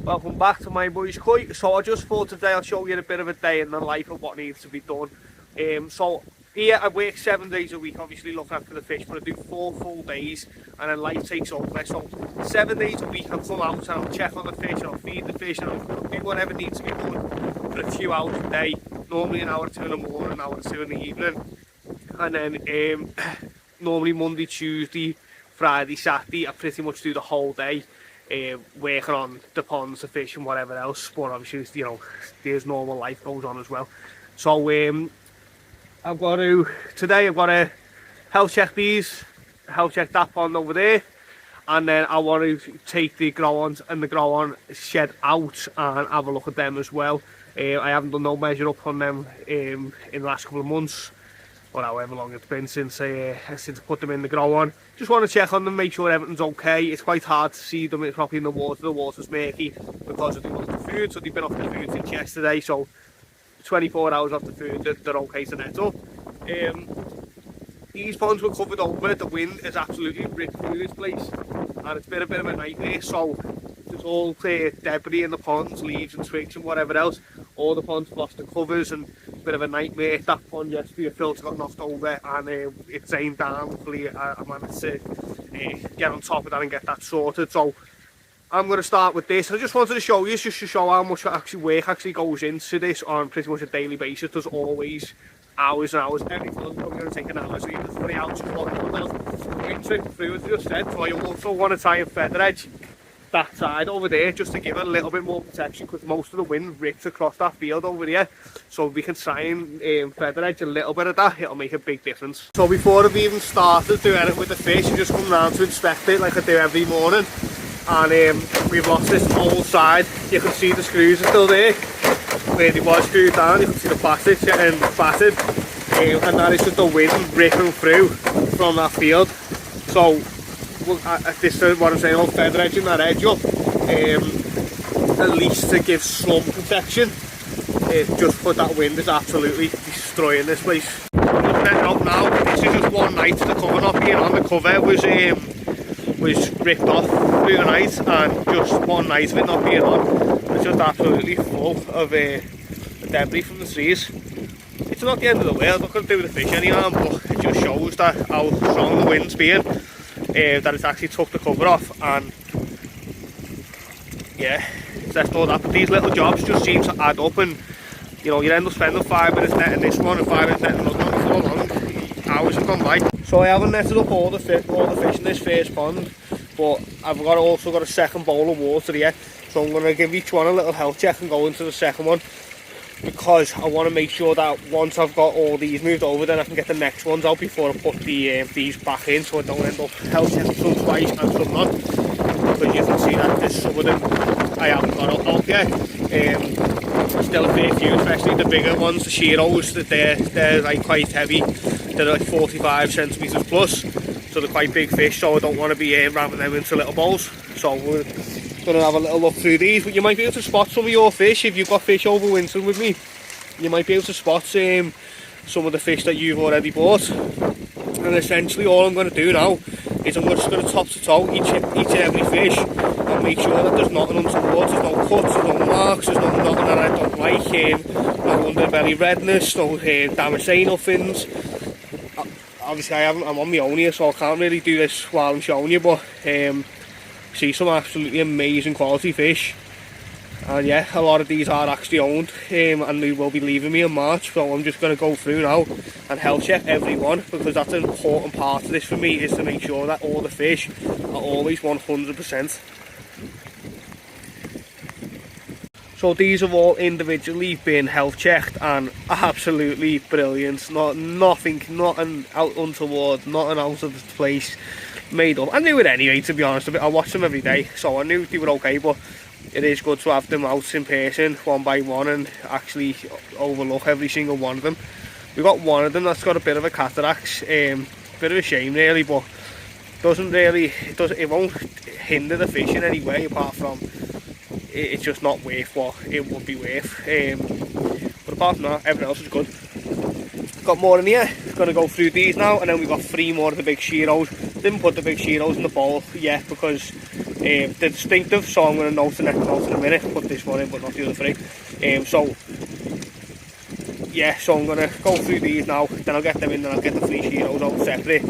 Welcome back to My Boy's Koi. So I just thought today I'll show you a bit of a day in the life of what needs to be done. So here I work 7 days a week, obviously looking after the fish, but I do 4 full days and then life takes over. So 7 days a week I'll come out and I'll check on the fish and I'll feed the fish and I'll do whatever needs to be done for a few hours a day. Normally an hour or two in the morning, an hour or two in the evening. And then normally Monday, Tuesday, Friday, Saturday I pretty much do the whole day. Working on the ponds, the fish and whatever else, but obviously, you know, there's normal life goes on as well. So today I've got to health check these, health check that pond over there, and then I want to take the grow-ons and the grow-on shed out and have a look at them as well. I haven't done no measure up on them in the last couple of months, or however long it's been since I put them in the grow-on. Just want to check on them, make sure everything's okay. It's quite hard to see them properly in the water. The water's murky because of the food, so they've been off the food since yesterday. So 24 hours off the food, they're okay to net up. These ponds were covered over. The wind is absolutely ripped through this place, and it's been a bit of a nightmare. So there's all debris in the ponds, leaves and twigs and whatever else. All the ponds lost the covers and a bit of a nightmare. That pond yesterday, a filter got knocked over and it's aimed down. Hopefully I managed to get on top of that and get that sorted. So I'm going to start with this. I just wanted to show you, just to show how much work actually goes into this on pretty much a daily basis. There's always hours and hours. Every pond is probably going to take an hour, so you have 3 hours to walk through, as I just said. So I also want to try and feather edge that side over there just to give it a little bit more protection, because most of the wind rips across that field over here. So we can try and feather edge a little bit of that. It'll make a big difference. So before I've even started doing it with the fish, I just come round to inspect it like I do every morning. And we've lost this whole side. You can see the screws are still there where they was screwed down. You can see the plastic getting battered, and that is just the wind ripping through from that field. So this is what I'm saying, I'll feather edging that edge up, at least to give some protection, just but that wind is absolutely destroying this place. I'm looking at it up now. This is just one night, the cover not being on. The cover was ripped off through the night, and just one night of it not being on, it's just absolutely full of debris from the trees. It's not the end of the world, not going to do with the fish any harm, but it just shows that how strong the wind's been. That it's actually took the cover off, and yeah, it's left all that. But these little jobs just seem to add up, and you know, you end up spending 5 minutes netting this one and 5 minutes netting another one before long. Hours have gone by. So I haven't netted up all the fish in this first pond, but I've also got a second bowl of water here, so I'm going to give each one a little health check and go into the second one, because I want to make sure that once I've got all these moved over, then I can get the next ones out before I put these back in, so I don't end up health checking some twice and some not. Because you can see that there's some of them I haven't got up yet. Still a fair few, especially the bigger ones, the shearos, that they're like quite heavy. They're like 45 centimetres plus, so they're quite big fish, so I don't want to be ramming them into little bowls. So we're going to have a little look through these, but you might be able to spot some of your fish. If you've got fish over winter with me, you might be able to spot some of the fish that you've already bought. And essentially all I'm going to do now is I'm just going to top to toe each and every fish and make sure that there's nothing untoward, there's no cuts, there's no marks, there's nothing that I don't like, no underbelly redness, no damasceno fins. Obviously I'm on my own here, so I can't really do this while I'm showing you, but see some absolutely amazing quality fish. And yeah, a lot of these are actually owned, and they will be leaving me in March, so I'm just going to go through now and health check every one, because that's an important part of this for me, is to make sure that all the fish are always 100%. So these have all individually been health checked and absolutely brilliant. Nothing out untoward, nothing out of place, made up. I knew it anyway, to be honest. I watch them every day, so I knew they were okay, but it is good to have them out in person one by one and actually overlook every single one of them. We've got one of them that's got a bit of a cataract, bit of a shame really, but it won't hinder the fish in any way, apart from it's just not worth what it would be worth. But apart from that, everything else is good. Got more in here, going to go through these now, and then we've got 3 more of the big shearos. Didn't put the big shearos in the bowl yet because They're distinctive, so I'm going to note the next note in a minute, put this one in but not the other three. So yeah, so I'm going to go through these now, then I'll get them in, then I'll get the 3 Shiros out separate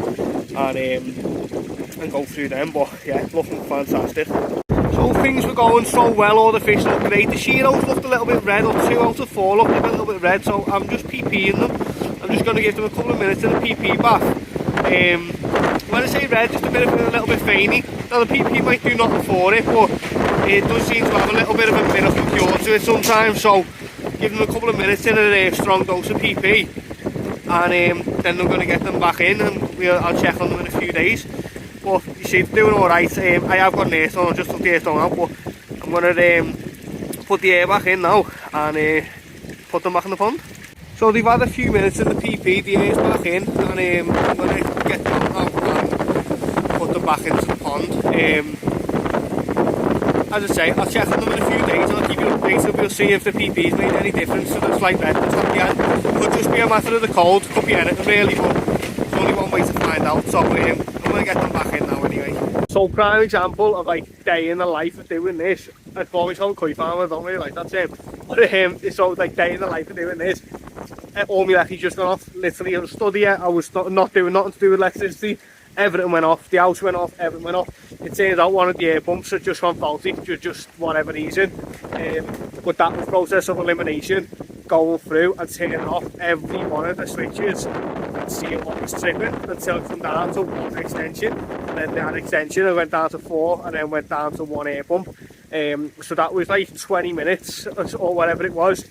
and go through them. But yeah, looking fantastic. So things were going so well, all the fish looked great. The Shiros looked a little bit red, or 2 out of 4 looked a little bit red, so I'm just PPing them. I'm just going to give them a couple of minutes in the PP bath. When I say red, just a little bit veiny. Now the PP might do nothing for it, but it does seem to have a little bit of a miracle cure to it sometimes. So give them a couple of minutes in a strong dose of PP, and then I'm going to get them back in, and I'll check on them in a few days. But you see, they're doing alright. I have got an air stone, I just took the air stone out, but I'm going to put the air back in now and put them back in the pond. So they've had a few minutes in the PP, the air's back in, and I'm going to get them out and put them back into the pond. As I say, I'll check on them in a few days and I'll keep you updated. We'll see if the PP's made any difference to the slight redness at the end. Could just be a matter of the cold, could be anything really, but there's only one way to find out. So I'm going to get them back in now anyway. So prime example of like day in the life of doing this. I've always told koi farmer, I don't really like that term. But so like day in the life of doing this. All my leckies just gone off. Literally, I was studying, I was not doing nothing to do with electricity. Everything went off, the house went off, everything went off. It turns out one of the air pumps had just gone faulty, just whatever reason. But that was process of elimination, going through and turning off every one of the switches and seeing what was tripping until it came down to one extension. And then that extension it went down to 4 and then went down to 1 air pump. So that was like 20 minutes or whatever it was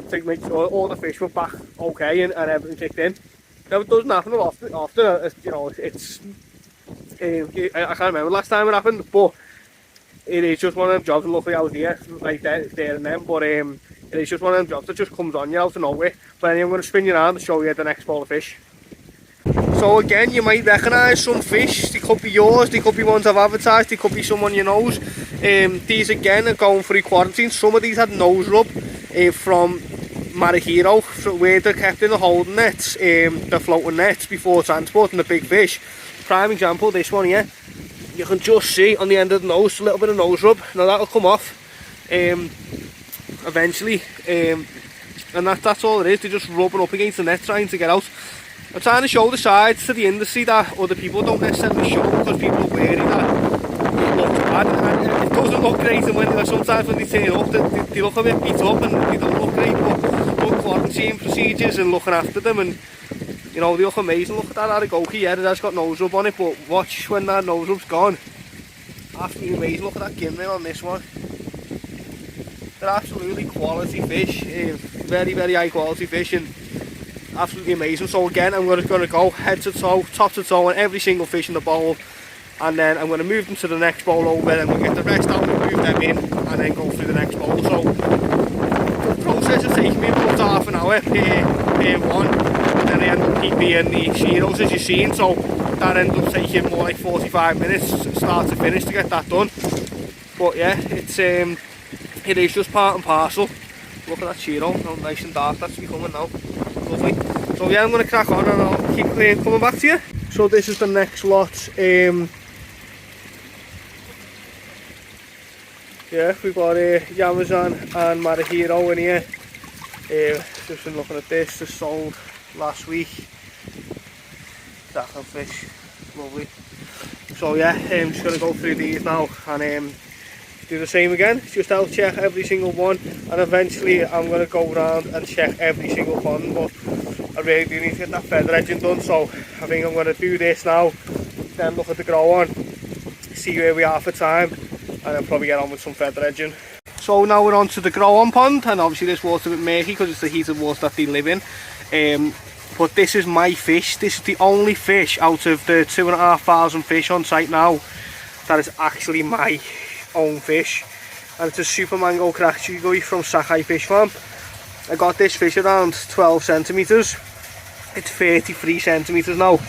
to make sure all the fish were back okay and everything kicked in. Now it doesn't happen often, you know, it's I can't remember last time it happened, but it is just one of them jobs, and luckily I was here, like there and then, but it is just one of them jobs that just comes on you out of nowhere. But anyway, I'm going to spin you around and show you the next bowl of fish. So again, you might recognise some fish. They could be yours, they could be ones I've advertised, they could be someone you knows. These again are going through quarantine. Some of these had nose rub from Marahiro, where they're kept in the holding nets, the floating nets before transporting the big fish. Prime example, this one here. You can just see on the end of the nose, a little bit of nose rub. Now that'll come off eventually, and that's all it is. They're just rubbing up against the net trying to get out. I'm trying to show the sides to the industry that other people don't necessarily show, because people are wary that it looks bad, and it doesn't look great. And when sometimes when they turn up, they look a bit beat up and they don't look great. But good quarantine procedures and looking after them, and you know, they look amazing. Look at that Aragoki, yeah, it has got nose rub on it, but watch when that nose rub's gone. Absolutely amazing. Look at that gimlet on this one. They're absolutely quality fish, very, very high quality fish, and absolutely amazing. So again, I'm going to go head to toe, top to toe on every single fish in the bowl, and then I'm going to move them to the next bowl over, and we'll get the rest out and move them in, and then go through the next bowl. So the process has taken me about half an hour per one, and then I end up keeping the Shiros as you've seen, so that ends up taking more like 45 minutes start to finish to get that done. But yeah, it is just part and parcel. Look at that Shiro, how nice and dark that's becoming now. Lovely. So yeah, I'm going to crack on and I'll keep coming back to you. So this is the next lot. Yeah, we've got Yamazan and Marahiro in here. Just been looking at this, just sold last week. Daffodil fish, lovely. So yeah, I'm just going to go through these now and do the same again. Just out check every single one, and eventually I'm going to go around and check every single pond. But I really do need to get that feather edging done, so I think I'm going to do this now, then look at the grow on, see where we are for time, and then probably get on with some feather edging. So now we're on to the grow on pond, and obviously this water's a bit murky because it's the heated water that they live in. But this is my fish. This is the only fish out of the 2,500 fish on site now that is actually my own fish, and it's a super mango Kikuben from Sakai fish farm. I got this fish around 12 centimeters. It's 33 centimeters now.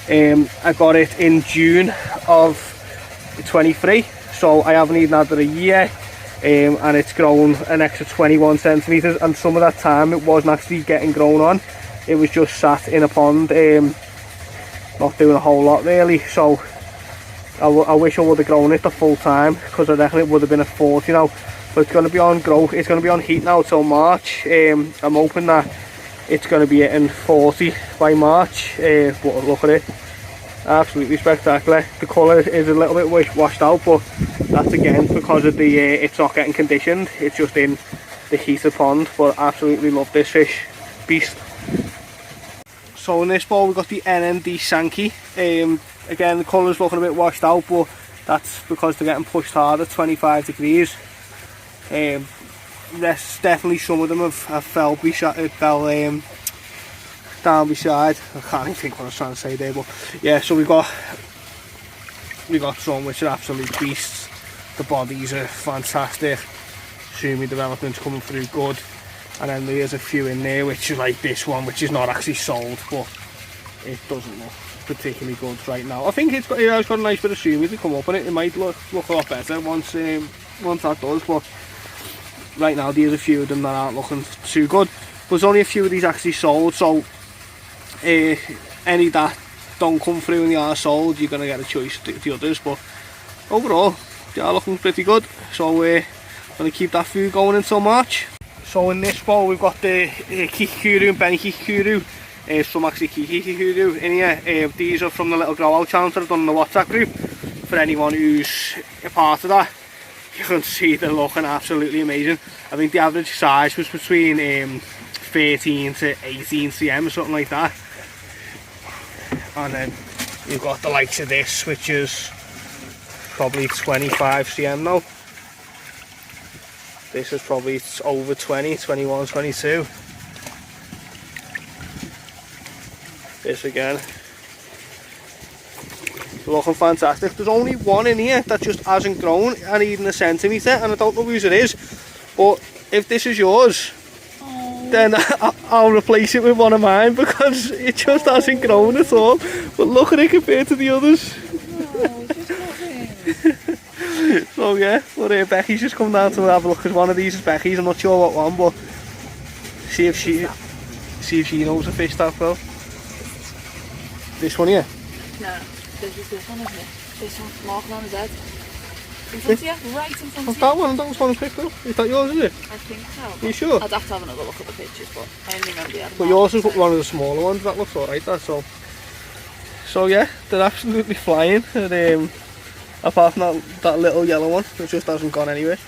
I got it in June of 23, so I haven't even had it a year, and it's grown an extra 21 centimeters, and some of that time it wasn't actually getting grown on. It was just sat in a pond, not doing a whole lot really. So I wish I would have grown it the full time, because I reckon it would have been at 40 now. But it's going to be on growth, it's going to be on heat now till March. I'm hoping that it's going to be hitting 40 by March. But look at it, absolutely spectacular. The colour is a little bit washed out, but that's again because of the it's not getting conditioned, it's just in the heated pond. But absolutely love this fish, beast. So in this bowl we've got the Nandd shanki. Again, the colour's looking a bit washed out, but that's because they're getting pushed hard at 25 degrees. There's definitely some of them have fell down beside. I can't even think what I was trying to say there, but yeah. So we've got some which are absolute beasts. The bodies are fantastic. Sumi development's coming through good, and then there's a few in there which is like this one, which is not actually sold, but it doesn't look particularly good right now. I think it's got a nice bit of sumi to come up, and it might look a lot better once that does. But right now there's a few of them that aren't looking too good. There's only a few of these actually sold, so any that don't come through and they are sold, you're going to get a choice to the others. But overall they are looking pretty good, so we're going to keep that food going until March. So in this bowl we've got the Kikuben and Benny Kikuben, some actually Kikuben in here. These are from the little grow out challenge that I've done in the WhatsApp group. For anyone who's a part of that, you can see they're looking absolutely amazing. I think the average size was between 13 to 18 cm or something like that. And then you've got the likes of this, which is probably 25 cm now. This is probably over 20, 21, 22. This again, looking fantastic. There's only one in here that just hasn't grown and even a centimetre, and I don't know whose it is, but if this is yours, then I'll replace it with one of mine, because it just hasn't grown at all. But look at it compared to the others. So yeah, but Becky's just come down to have a look, because one of these is Becky's. I'm not sure what one, but see if she knows the fish that well. This one here? No, this one, isn't it? This one's marking on his head. In front of you, right in front of you. That one, that was one picked up. Is that yours, is it? I think so. Are you sure? I'd have to have another look at the pictures, but I only remember the other But yours is one of the smaller ones. That looks alright, that's all. So yeah, they're absolutely flying. And, apart from that little yellow one, which just hasn't gone anywhere.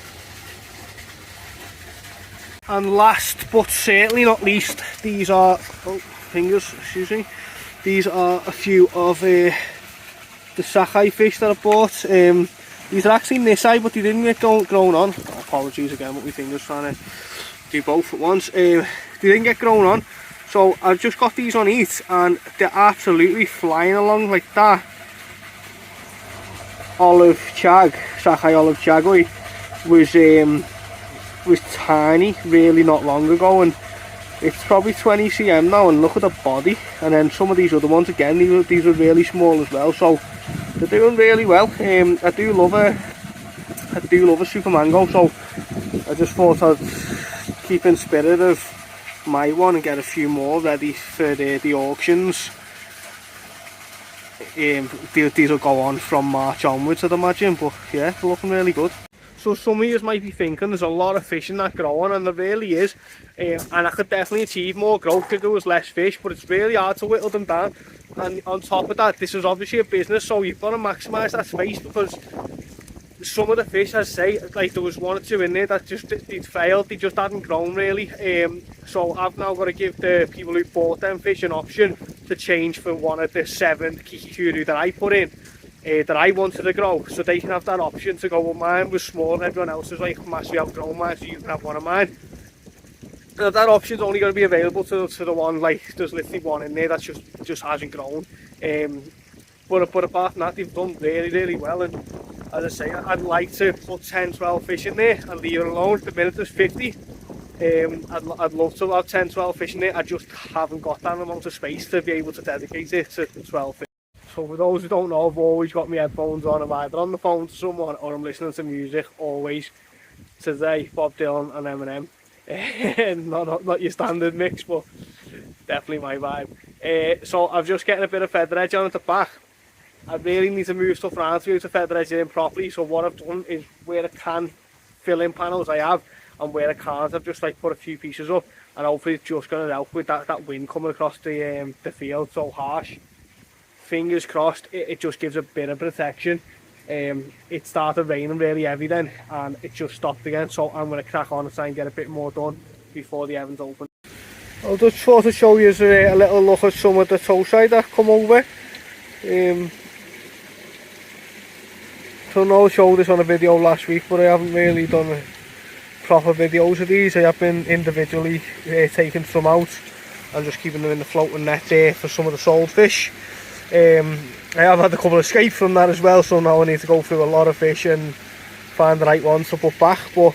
And last but certainly not least, these are, excuse me. These are a few of the Sakai fish that I bought. These are actually Nisai, but they didn't get grown on. Apologies again, but my finger's trying to do both at once. They didn't get grown on, so I've just got these on heat, and they're absolutely flying along like that. Olive Chag, Sakai Olive Chagoi, was tiny really not long ago, and it's probably 20 cm now, and look at the body. And then some of these other ones again, these are really small as well, so they're doing really well. I do love a super mango, so I just thought I'd keep in spirit of my one and get a few more ready for the auctions. These will go on from March onwards, I'd imagine, but yeah, they're looking really good. So some of you might be thinking there's a lot of fish in that growing, and there really is, and I could definitely achieve more growth if there was less fish, but it's really hard to whittle them down. And on top of that, this is obviously a business, so you've got to maximise that space, because some of the fish, as I say, like there was one or two in there that they'd failed, they just hadn't grown really. So I've now got to give the people who bought them fish an option to change for one of the 7 Kikuben that I put in, that I wanted to grow, so they can have that option to go, well, mine was small and everyone else is like massively outgrown mine, so you can have one of mine. And that option's only going to be available to the one, like there's literally one in there that just hasn't grown. But apart from that, they've done really well, and as I say, I'd like to put 10-12 fish in there and leave it alone. At the minute there's 50. I'd love to have 10-12 fish in there. I just haven't got that amount of space to be able to dedicate it to 12 fish. So for those who don't know, I've always got my headphones on. I'm either on the phone to someone or I'm listening to music, always. Today, Bob Dylan and Eminem. Not your standard mix, but definitely my vibe. So I'm just getting a bit of feather edge on at the back. I really need to move stuff around to be able to featherize it in properly. So what I've done is where I can fill in panels I have, and where I can't I've just like put a few pieces up, and hopefully it's just going to help with that wind coming across the field so harsh. Fingers crossed it just gives a bit of protection. It started raining really heavy then, and it just stopped again, so I'm going to crack on and try and get a bit more done before the ovens open. I'll just sort of show you a little look at some of the toe side that come over. So I know I showed this on a video last week, but I haven't really done proper videos of these. I have been individually taking some out and just keeping them in the floating net there for some of the sold fish. I have had a couple of escapes from that as well, so now I need to go through a lot of fish and find the right ones to put back. But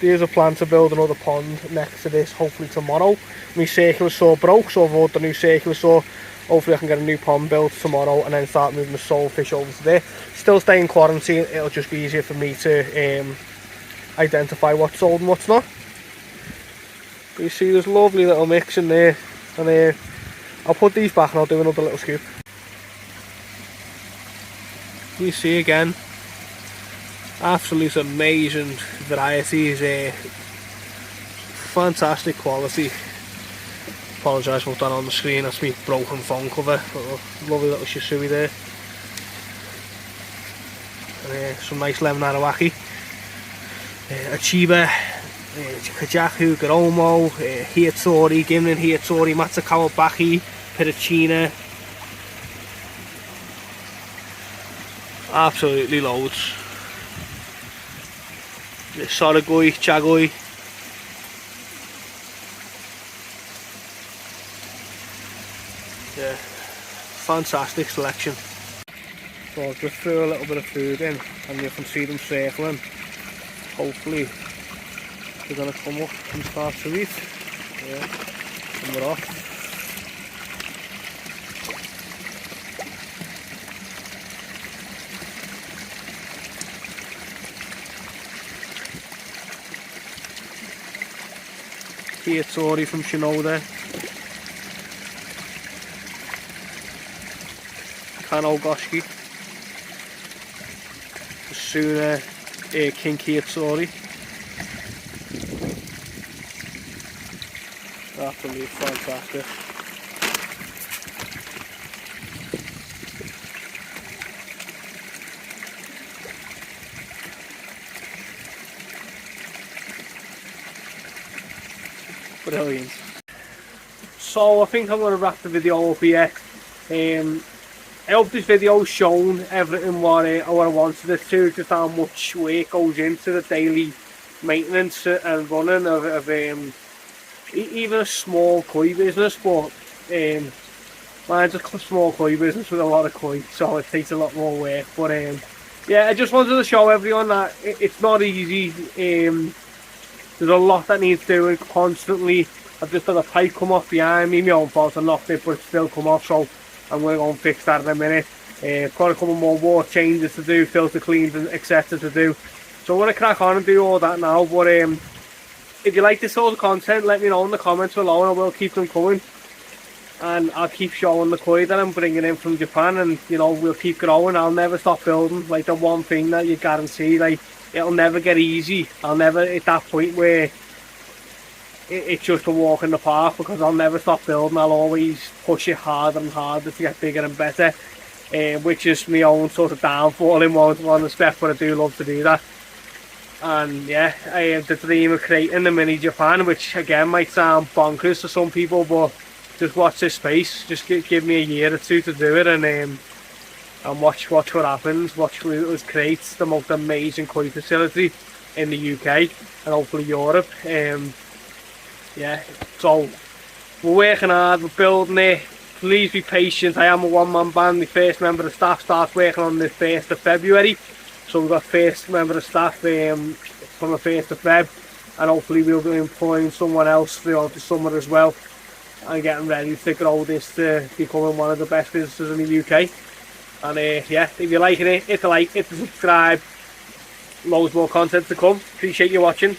there's a plan to build another pond next to this, hopefully tomorrow. My circular saw broke, so I've ordered a new circular saw. Hopefully I can get a new pond built tomorrow and then start moving the soul fish over to there. Still stay in quarantine, it'll just be easier for me to identify what's sold and what's not. But you see there's a lovely little mix in there, and I'll put these back and I'll do another little scoop. You see again, absolutely amazing varieties, fantastic quality. Apologise for what's done on the screen, that's me broken phone cover. Lovely little shisui there. And some nice lemon arawaki. Achiba, Kajaku, Garomo, Hiatori, Gimlin Hiatori, Matsakawa Baki, Pirachina. Absolutely loads. Soragoi, Chagoi. Yeah, fantastic selection. So I'll just throw a little bit of food in and you can see them circling. Hopefully they're going to come up and start to eat. Yeah, and we're off. Hiatori from Shinoda. Kanogoshi, Suna, Kinki Atsori. Absolutely fantastic. Brilliant. So I think I'm going to wrap the video up here. I hope this video's shown everything what I wanted it to, just how much work goes into the daily maintenance and running of even a small koi business, but mine's a small koi business with a lot of koi, so it takes a lot more work. But yeah, I just wanted to show everyone that it's not easy. There's a lot that needs doing constantly. I've just had a pipe come off behind me, my own fault, I knocked it, but it's still come off, so I'm going to go and fix that in a minute. Got a couple more water changes to do, filter cleans and etc. to do. So I'm going to crack on and do all that now. But if you like this sort of content, let me know in the comments below and I will keep them coming. And I'll keep showing the koi that I'm bringing in from Japan, and you know, we'll keep growing. I'll never stop building. Like, the one thing that you guarantee, like, it'll never get easy. I'll never hit that point where it's just a walk in the park, because I'll never stop building. I'll always push it harder and harder to get bigger and better, which is my own sort of downfall in one respect, but I do love to do that. And yeah, I have the dream of creating the mini Japan, which again might sound bonkers to some people, but just watch this space. Just give me a year or two to do it, and watch what happens. Watch us create the most amazing koi facility in the UK and hopefully Europe. Yeah, so we're working hard, we're building it. Please be patient. I am a one-man band. The first member of staff starts working on the 1st of February. So we've got first member of staff from the 1st of Feb, and hopefully we'll be employing someone else throughout the summer as well, and getting ready to grow this to becoming one of the best businesses in the UK. And yeah, if you're liking it, hit the like, hit the subscribe. Loads more content to come. Appreciate you watching.